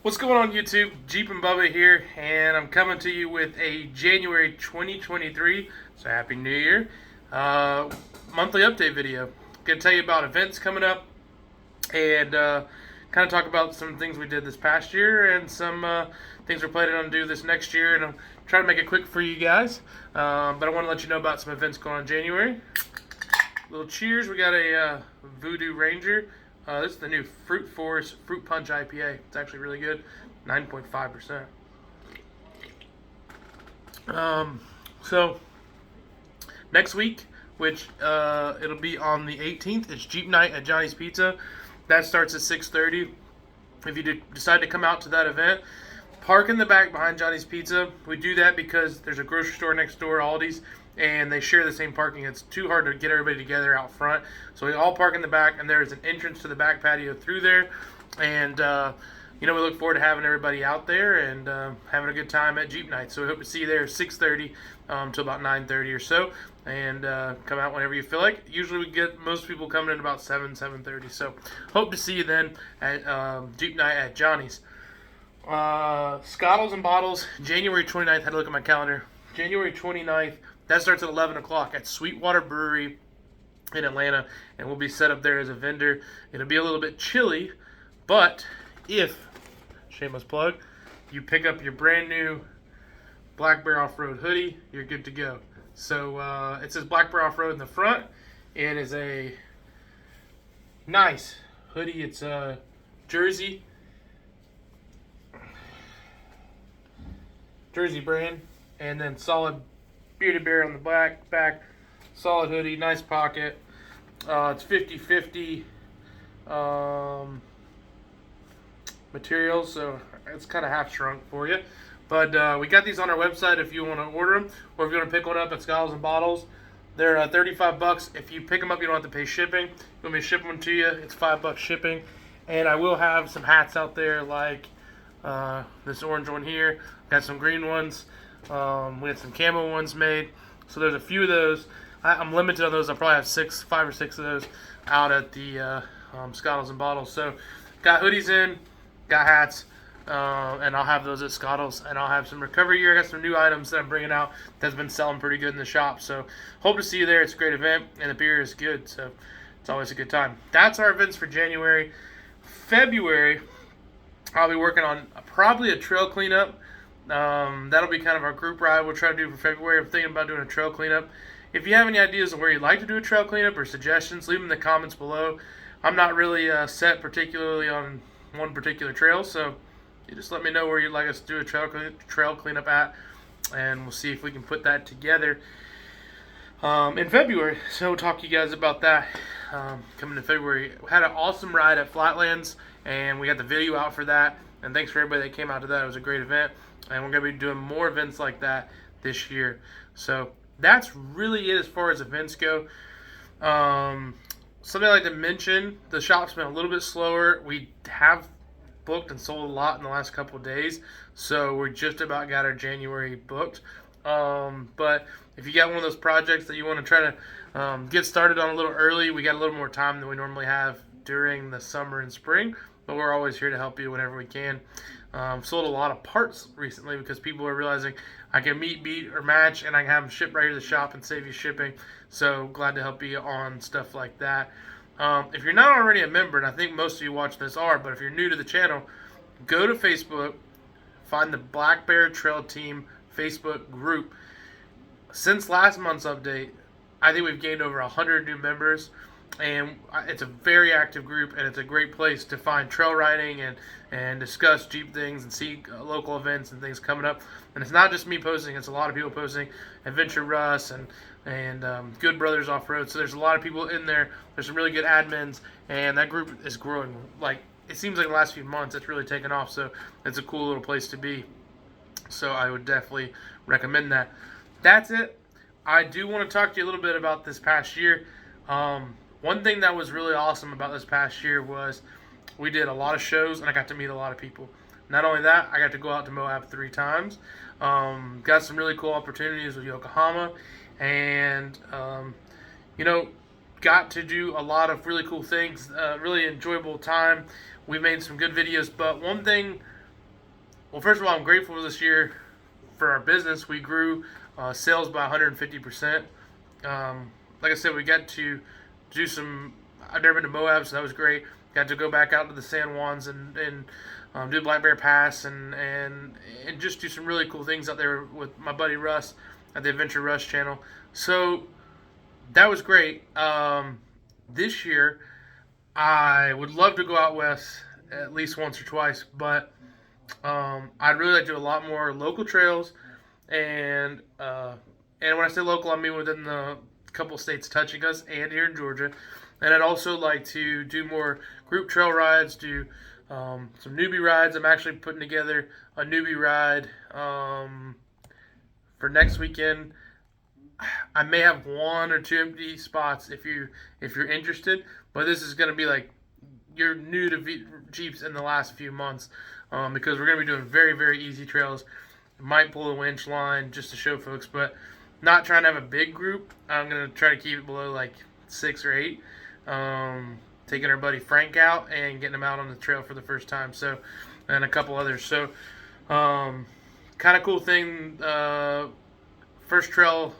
What's going on YouTube? Jeep and Bubba here, and I'm coming to you with a January 2023, so Happy New Year, monthly update video. Going to tell you about events coming up and kind of talk about some things we did this past year and some things we're planning on to do this next year, and I'll try to make it quick for you guys, but I want to let you know about some events going on in January. Little cheers, we got a Voodoo Ranger. This is the new Fruit Force Fruit Punch IPA. It's actually really good, 9.5%. So next week, which it'll be on the 18th, it's Jeep Night at Johnny's Pizza. That starts at 6:30. If you decide to come out to that event, park in the back behind Johnny's Pizza. We do that because there's a grocery store next door, Aldi's, and they share the same parking. It's too hard to get everybody together out front. So we all park in the back, and there's an entrance to the back patio through there. And, we look forward to having everybody out there and having a good time at Jeep Night. So we hope to see you there at 6:30 till about 9:30 or so. And come out whenever you feel like. Usually we get most people coming in about 7:30. So hope to see you then at Jeep Night at Johnny's. Scottles and Bottles, January 29th. Had to look at my calendar. January 29th. That starts at 11 o'clock at Sweetwater Brewery in Atlanta, and we'll be set up there as a vendor. It'll be a little bit chilly, but if, shameless plug, you pick up your brand new Black Bear Off-Road hoodie, you're good to go. So it says Black Bear Off-Road in the front. It is a nice hoodie. It's a jersey brand, and then solid Bearded Bear on the back, solid hoodie, nice pocket. It's 50/50 material, so it's kind of half shrunk for you. But we got these on our website if you want to order them, or if you want to pick one up at Scottles and Bottles. They're $35. If you pick them up, you don't have to pay shipping. You want me to ship them to you? It's $5 shipping. And I will have some hats out there, like this orange one here. Got some green ones. We had some camo ones made. So there's a few of those. I'm limited on those. I'll probably have 5 or 6 of those out at the Scottles and Bottles. So got hoodies in, got hats, and I'll have those at Scottles. And I'll have some recovery gear. I got some new items that I'm bringing out that's been selling pretty good in the shop. So hope to see you there. It's a great event, and the beer is good. So it's always a good time. That's our events for January. February, I'll be working on probably a trail cleanup. That'll be kind of our group ride we'll try to do for February. I'm thinking about doing a trail cleanup. If you have any ideas of where you'd like to do a trail cleanup or suggestions, leave them in the comments below. I'm not really set particularly on one particular trail, so you just let me know where you'd like us to do a trail cleanup at, and we'll see if we can put that together in February. So we'll talk to you guys about that coming in February. We had an awesome ride at Flatlands, and we got the video out for that. And thanks for everybody that came out to that. It was a great event. And we're going to be doing more events like that this year. So that's really it as far as events go. Something I'd like to mention, the shop's been a little bit slower. We have booked and sold a lot in the last couple of days. So we're just about got our January booked. But if you got one of those projects that you want to try to get started on a little early, we got a little more time than we normally have during the summer and spring. But we're always here to help you whenever we can. Sold a lot of parts recently because people are realizing I can meet, beat, or match, and I can have them shipped right here to the shop and save you shipping. So glad to help you on stuff like that. If you're not already a member, and I think most of you watching this are, but if you're new to the channel, go to Facebook, find the Black Bear Trail Team Facebook group. Since last month's update, I think we've gained over 100 new members. And it's a very active group, and it's a great place to find trail riding and discuss Jeep things and see local events and things coming up. And it's not just me posting; it's a lot of people posting. Adventure Russ and Good Brothers Off Road. So there's a lot of people in there. There's some really good admins, and that group is growing. Like it seems like the last few months, it's really taken off. So it's a cool little place to be. So I would definitely recommend that. That's it. I do want to talk to you a little bit about this past year. One thing that was really awesome about this past year was we did a lot of shows, and I got to meet a lot of people. Not only that, I got to go out to Moab 3 times. Got some really cool opportunities with Yokohama, and got to do a lot of really cool things. Really enjoyable time. We made some good videos, but one thing Well, first of all, I'm grateful this year for our business. We grew sales by 150%. Like I said, we got to do some. I've never been to Moab, so that was great. Got to go back out to the San Juans and do Black Bear Pass and just do some really cool things out there with my buddy Russ at the Adventure Rush channel. So that was great. This year, I would love to go out west at least once or twice, but I'd really like to do a lot more local trails, and when I say local, I mean within the couple states touching us and here in Georgia. And I'd also like to do more group trail rides, do some newbie rides. I'm actually putting together a newbie ride for next weekend. I may have one or two empty spots if you're interested, but this is going to be like you're new to Jeeps in the last few months because we're going to be doing very, very easy trails. Might pull a winch line just to show folks, but not trying to have a big group. I'm going to try to keep it below like 6 or 8. Taking our buddy Frank out and getting him out on the trail for the first time. So, and a couple others. So, kind of cool thing. First trail.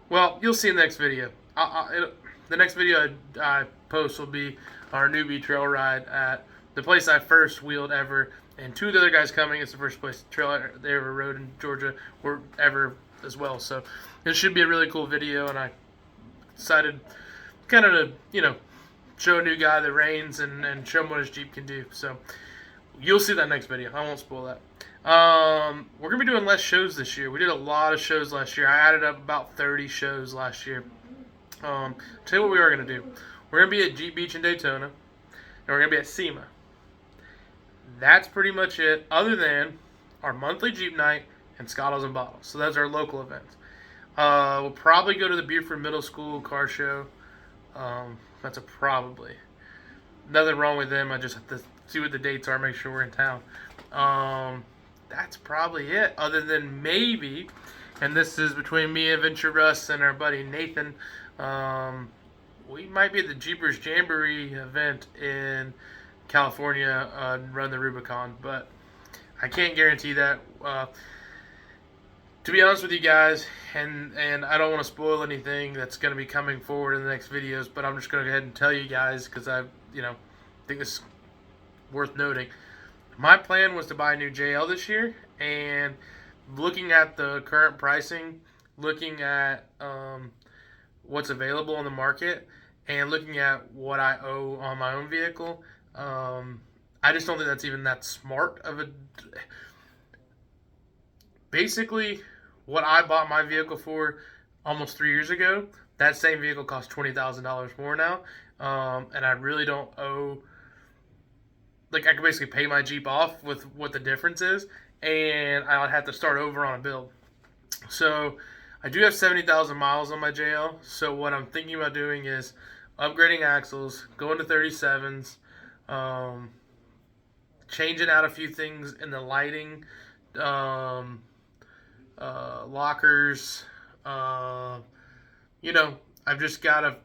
Well, you'll see in the next video. The next video I post will be our newbie trail ride at the place I first wheeled ever, and 2 of the other guys coming. It's the first place trail they ever rode in Georgia or ever as well. So it should be a really cool video, and I decided kind of to show a new guy the reins and show him what his Jeep can do. So you'll see that next video. I won't spoil that. We're going to be doing less shows this year. We did a lot of shows last year. I added up about 30 shows last year. Tell you what we are going to do. We're going to be at Jeep Beach in Daytona, and we're going to be at SEMA. That's pretty much it, other than our monthly Jeep night and Scottos and Bottles. So that's our local events. We'll probably go to the Buford Middle School car show. That's a probably. Nothing wrong with them. I just have to see what the dates are, make sure we're in town. That's probably it, other than maybe, and this is between me, Adventure Russ, and our buddy Nathan, we might be at the Jeepers Jamboree event in California and run the Rubicon, but I can't guarantee that. To be honest with you guys, and I don't want to spoil anything that's going to be coming forward in the next videos, but I'm just going to go ahead and tell you guys because I think it's worth noting. My plan was to buy a new JL this year, and looking at the current pricing, looking at what's available on the market, and looking at what I owe on my own vehicle, I just don't think that's even that smart of a... Basically, what I bought my vehicle for almost 3 years ago, that same vehicle costs $20,000 more now, and I really don't owe... Like, I could basically pay my Jeep off with what the difference is, and I would have to start over on a build. So, I do have 70,000 miles on my JL, so what I'm thinking about doing is upgrading axles, going to 37s, changing out a few things in the lighting, lockers, I've just got a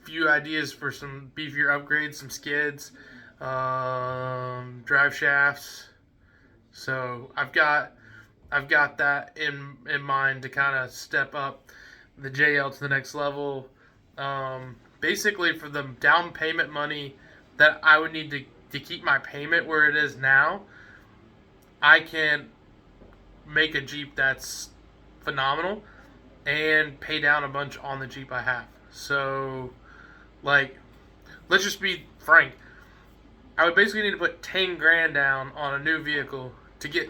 few ideas for some beefier upgrades, some skids, drive shafts. So I've got that in mind to kind of step up the JL to the next level. Basically, for the down payment money that I would need to keep my payment where it is now, I can make a Jeep that's phenomenal and pay down a bunch on the Jeep I have. So, like, let's just be frank. I would basically need to put 10 grand down on a new vehicle to get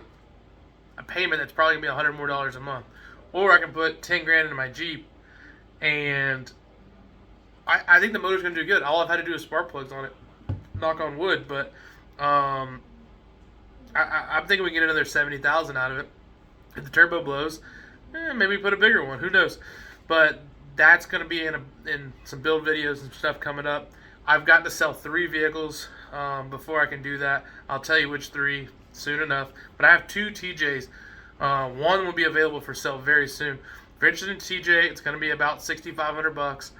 a payment that's probably going to be $100 more a month. Or I can put 10 grand into my Jeep, and I think the motor's going to do good. All I've had to do is spark plugs on it. Knock on wood, but I'm thinking we can get another 70,000 out of it. If the turbo blows, maybe put a bigger one. Who knows? But that's going to be in some build videos and stuff coming up. I've got to sell 3 vehicles before I can do that. I'll tell you which 3 soon enough. But I have 2 TJs. One will be available for sale very soon. If you're interested in TJ, it's going to be about $6,500.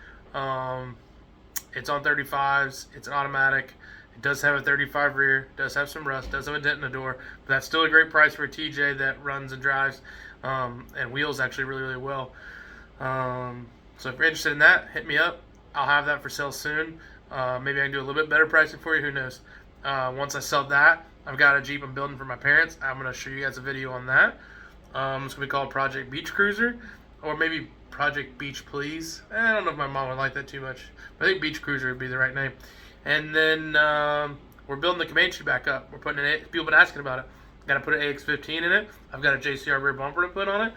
It's on 35s. It's an automatic, It does have a 35 rear, does have some rust, does have a dent in the door, but that's still a great price for a TJ that runs and drives, and wheels actually really, really well. So if you're interested in that, hit me up. I'll have that for sale soon. Maybe I can do a little bit better pricing for you. Who knows? Once I sell that, I've got a Jeep I'm building for my parents. I'm going to show you guys a video on that. It's going to be called Project Beach Cruiser, or maybe Project Beach Please. I don't know if my mom would like that too much, but I think Beach Cruiser would be the right name. And then we're building the Comanche back up. We're putting it. People have been asking about it. Got to put an AX15 in it. I've got a JCR rear bumper to put on it.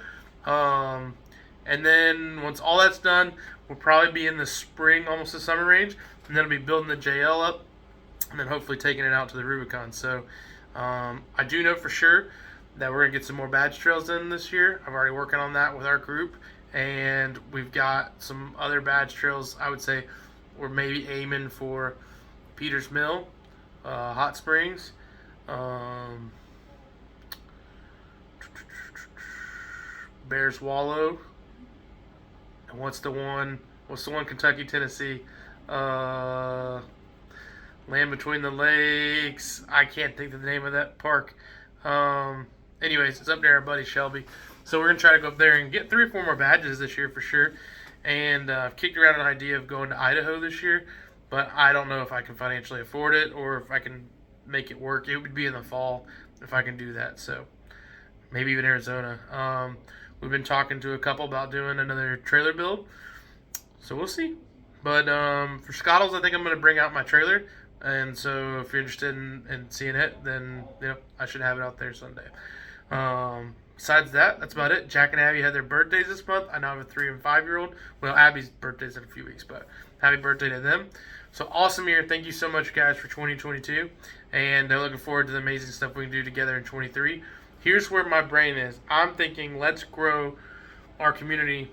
And then once all that's done, we'll probably be in the spring, almost the summer range, and then I'll be building the JL up, and then hopefully taking it out to the Rubicon. So I do know for sure that we're going to get some more badge trails in this year. I'm already working on that with our group, and we've got some other badge trails. I would say we're maybe aiming for Peters Mill, Hot Springs, Bears Wallow, and what's the one Kentucky, Tennessee? Land Between the Lakes. I can't think of the name of that park. Anyways, it's up there, our buddy Shelby. So we're going to try to go up there and get 3 or 4 more badges this year for sure. And I've kicked around an idea of going to Idaho this year, but I don't know if I can financially afford it or if I can make it work. It would be in the fall if I can do that. So maybe even Arizona. We've been talking to a couple about doing another trailer build, so we'll see. But for Scottles, I think I'm going to bring out my trailer, and so if you're interested in seeing it, then I should have it out there Sunday. Besides that, that's about it. Jack and Abby had their birthdays this month. I now have a 3 and 5-year-old. Well, Abby's birthday's in a few weeks, but happy birthday to them. So awesome year. Thank you so much, guys, for 2022, and I'm looking forward to the amazing stuff we can do together in 23. Here's where my brain is. I'm thinking let's grow our community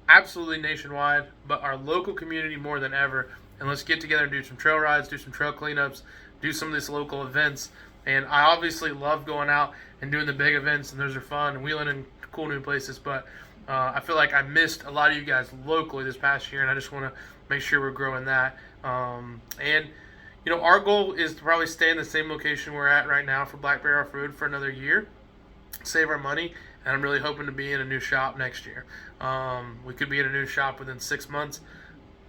absolutely nationwide, but our local community more than ever. And let's get together and do some trail rides, do some trail cleanups, do some of these local events. And I obviously love going out and doing the big events, and those are fun, and wheeling in cool new places. But I feel like I missed a lot of you guys locally this past year, and I just want to make sure we're growing that. And our goal is to probably stay in the same location we're at right now for Black Bear Off-Road for another year, save our money, and I'm really hoping to be in a new shop next year. We could be in a new shop within 6 months,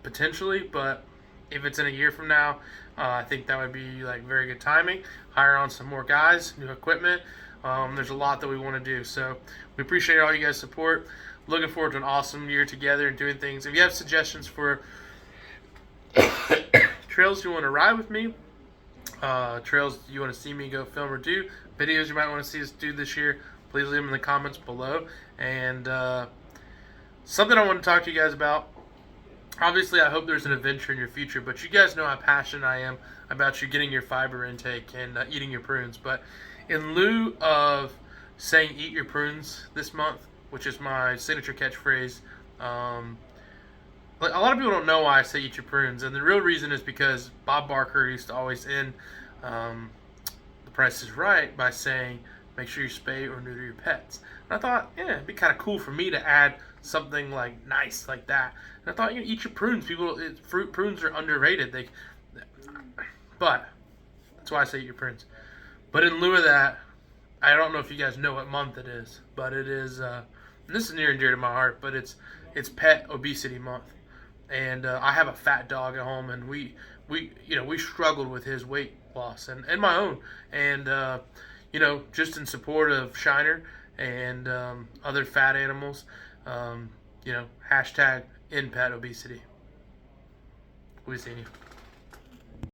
potentially, but if it's in a year from now, I think that would be like very good timing. Hire on some more guys, new equipment. There's a lot that we want to do, so we appreciate all you guys' support. Looking forward to an awesome year together and doing things. If you have suggestions for trails you want to ride with me, trails you want to see me go film or do, videos you might want to see us do this year, please leave them in the comments below. And something I want to talk to you guys about, obviously I hope there's an adventure in your future, but you guys know how passionate I am about you getting your fiber intake and eating your prunes. But in lieu of saying eat your prunes this month, which is my signature catchphrase, a lot of people don't know why I say eat your prunes, and the real reason is because Bob Barker used to always end The Price is Right by saying, make sure you spay or neuter your pets. And I thought, it'd be kind of cool for me to add something like nice like that. And I thought, eat your prunes. Prunes are underrated. But that's why I say eat your prunes. But in lieu of that, I don't know if you guys know what month it is, but it is. And this is near and dear to my heart, but it's Pet Obesity Month. And I have a fat dog at home, and we struggled with his weight loss and my own, and just in support of Shiner and other fat animals, #end pet obesity. We've seen you.